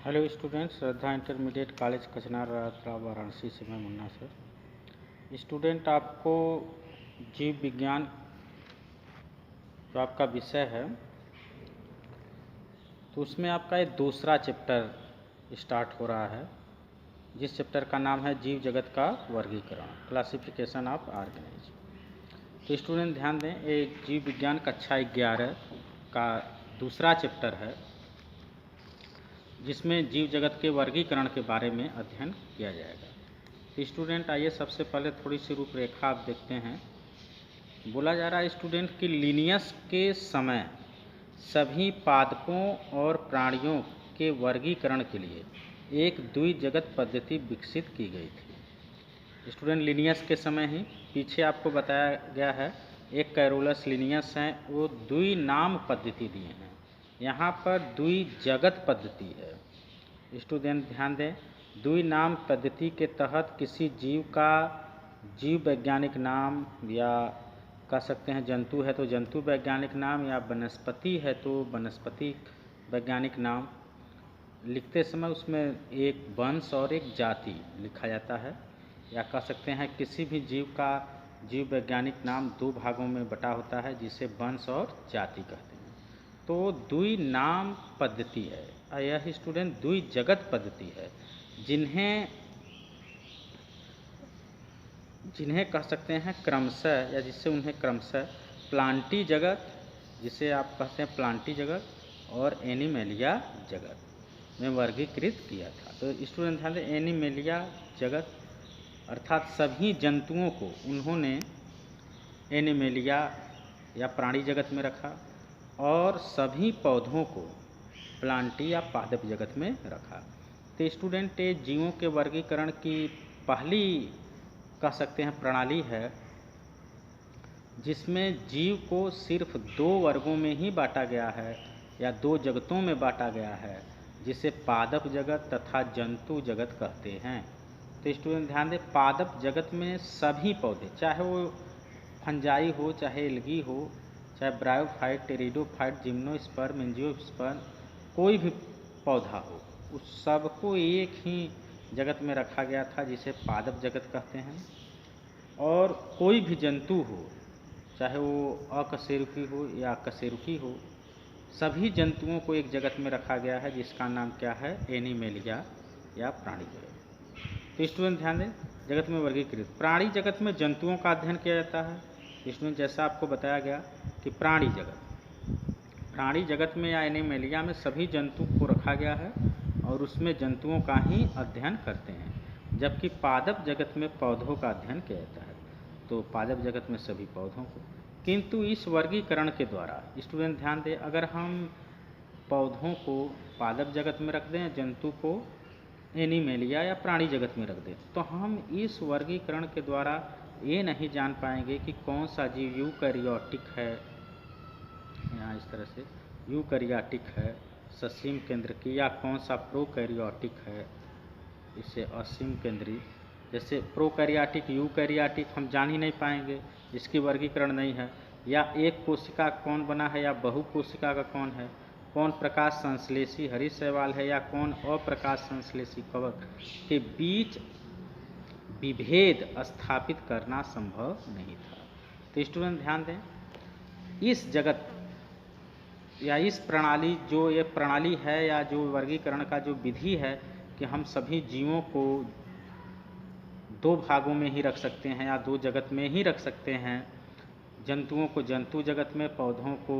Hello students, श्रद्धा intermediate college कचनार वाराणसी से मैं मुन्ना सर। स्टूडेंट, आपको जीव विज्ञान जो आपका विषय है तो उसमें आपका एक दूसरा चैप्टर स्टार्ट हो रहा है, जिस चैप्टर का नाम है जीव जगत का वर्गीकरण, क्लासिफिकेशन ऑफ ऑर्गेनिज्म। तो स्टूडेंट ध्यान दें, ये जीव विज्ञान कक्षा 11 का दूसरा चैप्टर है, जिसमें जीव जगत के वर्गीकरण के बारे में अध्ययन किया जाएगा। तो स्टूडेंट आइए सबसे पहले थोड़ी सी रूपरेखा आप देखते हैं। बोला जा रहा है स्टूडेंट कि लिनियस के समय सभी पादपों और प्राणियों के वर्गीकरण के लिए एक द्विजगत पद्धति विकसित की गई थी। स्टूडेंट लिनियस के समय ही पीछे आपको बताया गया है, एक कैरोलस लिनियस हैं, वो द्विनाम पद्धति दिए हैं, यहाँ पर द्विजगत पद्धति है। स्टूडेंट ध्यान दें, द्विनाम पद्धति के तहत किसी जीव का जीव वैज्ञानिक नाम, या कह सकते हैं जंतु है तो जंतु वैज्ञानिक नाम, या वनस्पति है तो वनस्पति वैज्ञानिक नाम लिखते समय उसमें एक वंश और एक जाति लिखा जाता है, या कह सकते हैं किसी भी जीव का जीव वैज्ञानिक नाम दो भागों में बटा होता है, जिसे वंश और जाति कहते हैं। तो द्विनाम पद्धति है यह स्टूडेंट, द्विजगत पद्धति है, जिन्हें कह सकते हैं क्रमशः, या जिससे उन्हें क्रमशः प्लांटी जगत, जिसे आप कहते हैं प्लांटी जगत, और एनिमेलिया जगत में वर्गीकृत किया था। तो स्टूडेंट ध्यान दें, एनिमेलिया जगत अर्थात सभी जंतुओं को उन्होंने एनिमेलिया या प्राणी जगत में रखा, और सभी पौधों को प्लांटी या पादप जगत में रखा। तो स्टूडेंट, ये जीवों के वर्गीकरण की पहली कह सकते हैं प्रणाली है, जिसमें जीव को सिर्फ दो वर्गों में ही बांटा गया है, या दो जगतों में बांटा गया है, जिसे पादप जगत तथा जंतु जगत कहते हैं। तो स्टूडेंट ध्यान दें, पादप जगत में सभी पौधे, चाहे वो फंजाई हो, चाहे एल्गी हो, चाहे ब्रायोफाइट, टेरिडोफाइट, जिम्नोस्पर्म, एंजियोस्पर्म, कोई भी पौधा हो, उस सबको एक ही जगत में रखा गया था, जिसे पादप जगत कहते हैं। और कोई भी जंतु हो, चाहे वो अकशेरुकी हो या कशेरुकी हो, सभी जंतुओं को एक जगत में रखा गया है, जिसका नाम क्या है, एनिमेलिया या प्राणी जगत। तो स्टूडेंट ध्यान दें, जगत में वर्गीकृत प्राणी जगत में जंतुओं का अध्ययन किया जाता है। स्टूडेंट, जैसा आपको बताया गया कि प्राणी जगत में या एनिमेलिया में सभी जंतु को रखा गया है, और उसमें जंतुओं का ही अध्ययन करते हैं, जबकि पादप जगत में पौधों का अध्ययन किया जाता है। तो पादप जगत में सभी पौधों को, किंतु इस वर्गीकरण के द्वारा स्टूडेंट ध्यान दें, अगर हम पौधों को पादप जगत में रख दें, जंतु को एनिमेलिया या प्राणी जगत में रख दें, तो हम इस वर्गीकरण के द्वारा ये नहीं जान पाएंगे कि कौन सा जीव यूकैरियोटिक है, यहाँ इस तरह से यूकैरियोटिक है ससीम केंद्र की, या कौन सा प्रोकैरियोटिक है, इसे असीम केंद्री। जैसे प्रोकैरियोटिक, यूकैरियोटिक हम जान ही नहीं पाएंगे, इसकी वर्गीकरण नहीं है। या एक कोशिका कौन बना है, या बहु कोशिका का कौन है, कौन प्रकाश संश्लेषी हरी शैवाल है, या कौन अप्रकाश संश्लेषी कवक, के बीच विभेद स्थापित करना संभव नहीं था। तो स्टूडेंट ध्यान दें, इस जगत या इस प्रणाली, जो ये प्रणाली है या जो वर्गीकरण का जो विधि है, कि हम सभी जीवों को दो भागों में ही रख सकते हैं, या दो जगत में ही रख सकते हैं, जंतुओं को जंतु जगत में, पौधों को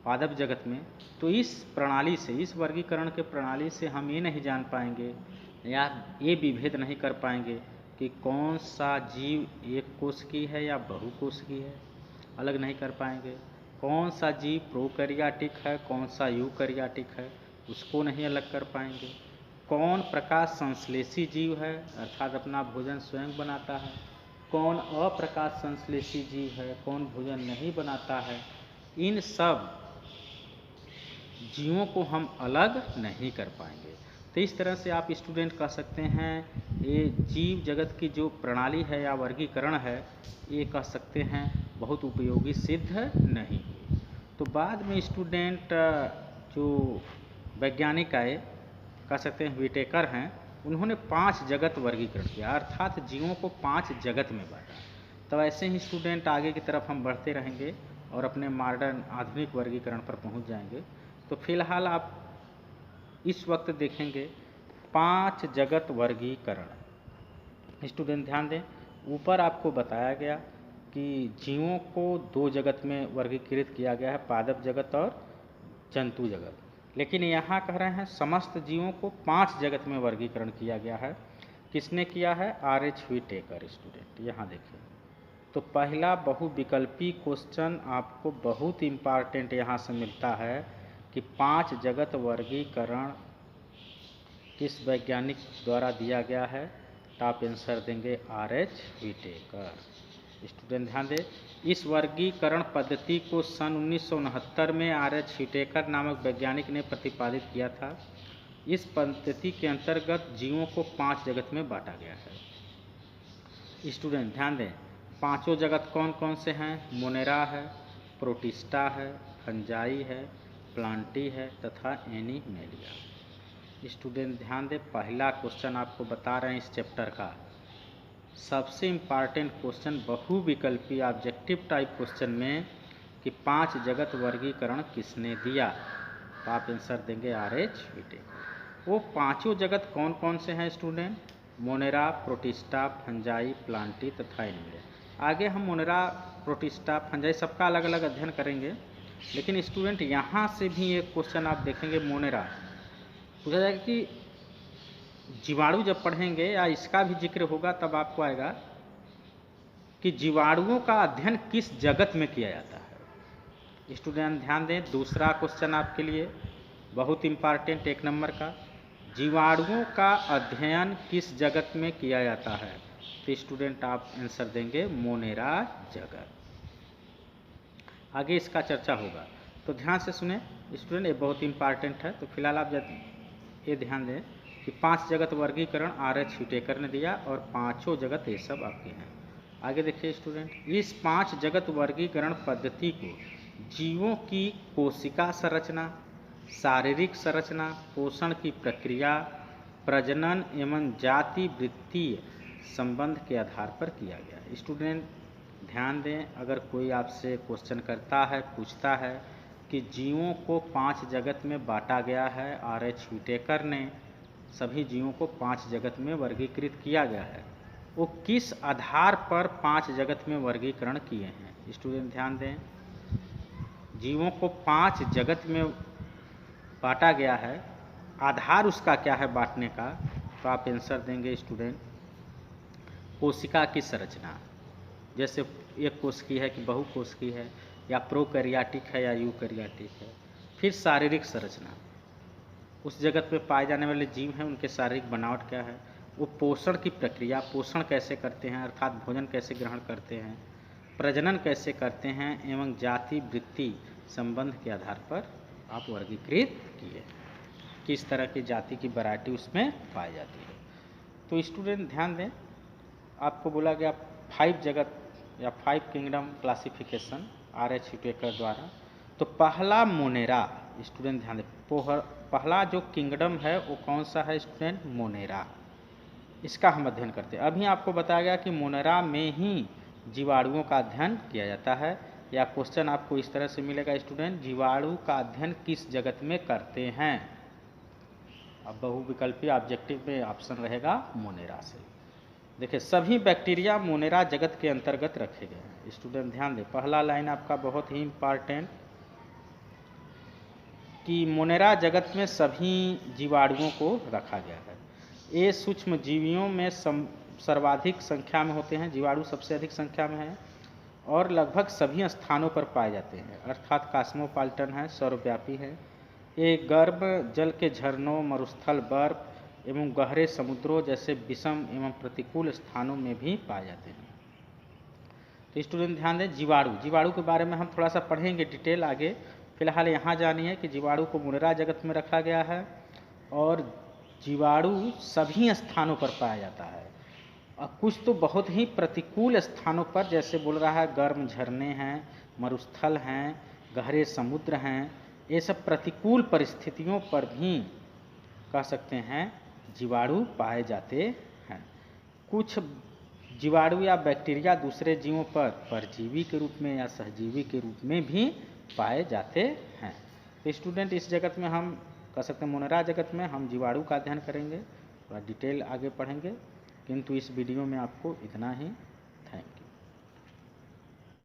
पादप जगत में। तो इस प्रणाली से, इस वर्गीकरण के प्रणाली से हम ये नहीं जान पाएंगे, या ये विभेद नहीं कर पाएंगे कि कौन सा जीव एक कोशिकी है या बहुकोशिकी है, अलग नहीं कर पाएंगे। कौन सा जीव प्रोकैरियोटिक है, कौन सा यूकैरियोटिक है, उसको नहीं अलग कर पाएंगे। कौन प्रकाश संश्लेषी जीव है, अर्थात अपना भोजन स्वयं बनाता है, कौन अप्रकाश संश्लेषी जीव है, कौन भोजन नहीं बनाता है, इन सब जीवों को हम अलग नहीं कर पाएंगे। तो इस तरह से आप स्टूडेंट कह सकते हैं, ये जीव जगत की जो प्रणाली है या वर्गीकरण है, ये कह सकते हैं बहुत उपयोगी सिद्ध नहीं हुई। तो बाद में स्टूडेंट जो वैज्ञानिक आए, कह सकते हैं विटेकर हैं, उन्होंने 5 जगत वर्गीकरण किया, अर्थात जीवों को 5 जगत में बांटा। तो ऐसे ही स्टूडेंट आगे की तरफ हम बढ़ते रहेंगे और अपने मॉडर्न आधुनिक वर्गीकरण पर पहुंच जाएंगे। तो फिलहाल आप इस वक्त देखेंगे 5 जगत वर्गीकरण। स्टूडेंट ध्यान दें, ऊपर आपको बताया गया कि जीवों को 2 जगत में वर्गीकृत किया गया है, पादप जगत और जंतु जगत, लेकिन यहाँ कह रहे हैं समस्त जीवों को 5 जगत में वर्गीकरण किया गया है। किसने किया है? R.H. व्हिटेकर। स्टूडेंट यहाँ देखिए, तो पहला बहुविकल्पी क्वेश्चन आपको बहुत इम्पॉर्टेंट यहाँ से मिलता है कि 5 जगत वर्गीकरण किस वैज्ञानिक द्वारा दिया गया है? तो आप आंसर देंगे R.H. व्हिटेकर। स्टूडेंट ध्यान दें, इस वर्गीकरण पद्धति को सन 1969 में R.H. व्हिटेकर नामक वैज्ञानिक ने प्रतिपादित किया था। इस पद्धति के अंतर्गत जीवों को 5 जगत में बांटा गया है। स्टूडेंट ध्यान दें, पांचों जगत कौन कौन से हैं? मोनेरा है, प्रोटिस्टा है, फंजाई है, प्लांटी है तथा एनिमेलिया। स्टूडेंट ध्यान दें, पहला क्वेश्चन आपको बता रहे हैं इस चैप्टर का सबसे इम्पॉर्टेंट क्वेश्चन बहुविकल्पी ऑब्जेक्टिव टाइप क्वेश्चन में कि 5 जगत वर्गीकरण किसने दिया? तो आप आंसर देंगे R.H. व्हिटेकर। वो पांचों जगत कौन कौन से हैं student? Monera, protista, fungi, Plantae तथा एनिमेलिया। आगे हम मोनेरा, प्रोटिस्टा, फंजाई सबका अलग अलग अध्ययन करेंगे, लेकिन स्टूडेंट यहाँ से भी एक क्वेश्चन आप देखेंगे। मोनेरा पूछा जाएगा कि जीवाणु जब पढ़ेंगे या इसका भी जिक्र होगा तब आपको आएगा कि जीवाणुओं का अध्ययन किस जगत में किया जाता है। स्टूडेंट ध्यान दें, दूसरा क्वेश्चन आपके लिए बहुत इम्पॉर्टेंट 1 नंबर का, जीवाणुओं का अध्ययन किस जगत में किया जाता है? तो स्टूडेंट आप आंसर देंगे मोनेरा जगत। आगे इसका चर्चा होगा, तो ध्यान से सुने स्टूडेंट, ये बहुत इम्पॉर्टेंट है। तो फिलहाल आप ये ध्यान दें कि 5 जगत वर्गीकरण R.H. व्हिटेकर ने दिया और पांचों जगत ये सब आपके हैं। आगे देखिए स्टूडेंट, इस 5 जगत वर्गीकरण पद्धति को जीवों की कोशिका संरचना, शारीरिक संरचना, पोषण की प्रक्रिया, प्रजनन एवं जाति वृत्तीय संबंध के आधार पर किया गया। स्टूडेंट ध्यान दें, अगर कोई आपसे क्वेश्चन करता है, पूछता है कि जीवों को 5 जगत में बांटा गया है, R.H. व्हिटेकर ने सभी जीवों को 5 जगत में वर्गीकृत किया गया है, वो किस आधार पर 5 जगत में वर्गीकरण किए हैं? स्टूडेंट ध्यान दें, जीवों को 5 जगत में बांटा गया है, आधार उसका क्या है बांटने का? तो आप आंसर देंगे स्टूडेंट कोशिका की संरचना, जैसे एक कोशिकी है कि बहुकोशिकी है, या प्रोकैरियोटिक है या यूकैरियोटिक है। फिर शारीरिक संरचना, उस जगत में पाए जाने वाले जीव हैं उनके शारीरिक बनावट क्या है। वो पोषण की प्रक्रिया, पोषण कैसे करते हैं अर्थात भोजन कैसे ग्रहण करते हैं, प्रजनन कैसे करते हैं, एवं जाति वृत्ति संबंध के आधार पर आप वर्गीकृत किए किस तरह की जाति की वैरायटी उसमें पाई जाती है। तो स्टूडेंट ध्यान दें, आपको बोला गया 5 जगत या 5 किंगडम क्लासिफिकेशन R.H. व्हिटेकर द्वारा। तो पहला मोनेरा, स्टूडेंट ध्यान दें, पहला जो किंगडम है वो कौन सा है स्टूडेंट? मोनेरा। इसका हम अध्ययन करते हैं। अभी आपको बताया गया कि मोनेरा में ही जीवाणुओं का अध्ययन किया जाता है, या क्वेश्चन आपको इस तरह से मिलेगा स्टूडेंट, जीवाणु का अध्ययन किस जगत में करते हैं? अब बहुविकल्पी ऑब्जेक्टिव में ऑप्शन रहेगा मोनेरा से। देखिए सभी बैक्टीरिया मोनेरा जगत के अंतर्गत रखे गए हैं। स्टूडेंट ध्यान दें, पहला लाइन आपका बहुत ही इम्पॉर्टेंट कि मोनेरा जगत में सभी जीवाणुओं को रखा गया है। ये सूक्ष्म जीवियों में सर्वाधिक संख्या में होते हैं, जीवाणु सबसे अधिक संख्या में है और लगभग सभी स्थानों पर पाए जाते हैं, अर्थात कॉस्मोपॉलिटन है, सर्वव्यापी है। ये गर्म जल के झरनों, मरुस्थल, बर्फ एवं गहरे समुद्रों जैसे विषम एवं प्रतिकूल स्थानों में भी पाए जाते हैं। तो स्टूडेंट ध्यान दें, जीवाणु के बारे में हम थोड़ा सा पढ़ेंगे डिटेल आगे। फिलहाल यहाँ जानिए कि जीवाणु को मोनेरा जगत में रखा गया है और जीवाणु सभी स्थानों पर पाया जाता है। और कुछ तो बहुत ही प्रतिकूल स्थानों पर, जैसे बोल रहा है गर्म झरने हैं, मरुस्थल हैं, गहरे समुद्र हैं, ये सब प्रतिकूल परिस्थितियों पर भी कह सकते हैं जीवाणु पाए जाते हैं। कुछ जीवाणु या बैक्टीरिया दूसरे जीवों पर परजीवी के रूप में या सहजीवी के रूप में भी पाए जाते हैं। तो स्टूडेंट, इस जगत में हम कह सकते हैं मोनेरा जगत में हम जीवाणु का अध्ययन करेंगे, थोड़ा डिटेल आगे पढ़ेंगे, किंतु इस वीडियो में आपको इतना ही